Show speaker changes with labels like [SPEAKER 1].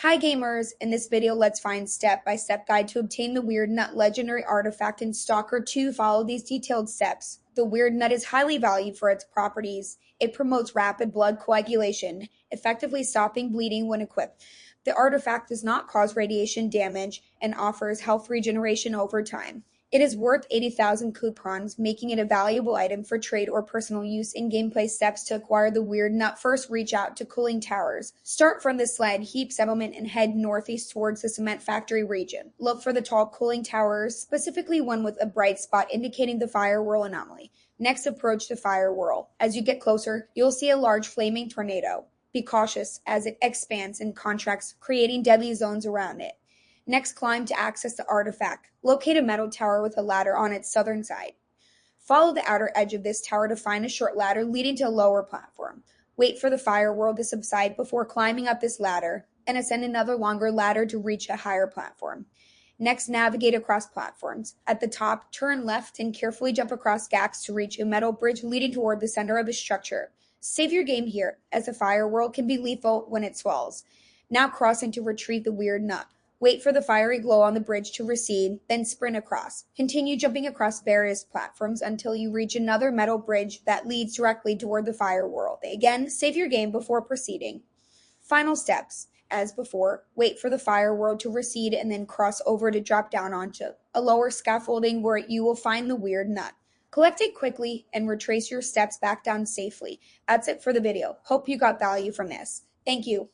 [SPEAKER 1] Hi gamers! In this video, let's find step-by-step guide to obtain the Weird Nut legendary artifact in Stalker 2. Follow these detailed steps. The Weird Nut is highly valued for its properties. It promotes rapid blood coagulation, effectively stopping bleeding when equipped. The artifact does not cause radiation damage and offers health regeneration over time. It is worth 80,000 coupons, making it a valuable item for trade or personal use. In gameplay steps to acquire the Weird Nut, first reach out to cooling towers. Start from the Sled Heap settlement and head northeast towards the cement factory region. Look for the tall cooling towers, specifically one with a bright spot indicating the fire whirl anomaly. Next, approach the fire whirl. As you get closer, you'll see a large flaming tornado. Be cautious as it expands and contracts, creating deadly zones around it. Next, climb to access the artifact. Locate a metal tower with a ladder on its southern side. Follow the outer edge of this tower to find a short ladder leading to a lower platform. Wait for the fire whirl to subside before climbing up this ladder, and ascend another longer ladder to reach a higher platform. Next, navigate across platforms. At the top, turn left and carefully jump across gaps to reach a metal bridge leading toward the center of the structure. Save your game here, as the fire whirl can be lethal when it swells. Now crossing to retrieve the Weird Nut. Wait for the fiery glow on the bridge to recede, then sprint across. Continue jumping across various platforms until you reach another metal bridge that leads directly toward the fire world. Again, save your game before proceeding. Final steps. As before, wait for the fire world to recede and then cross over to drop down onto a lower scaffolding where you will find the Weird Nut. Collect it quickly and retrace your steps back down safely. That's it for the video. Hope you got value from this. Thank you.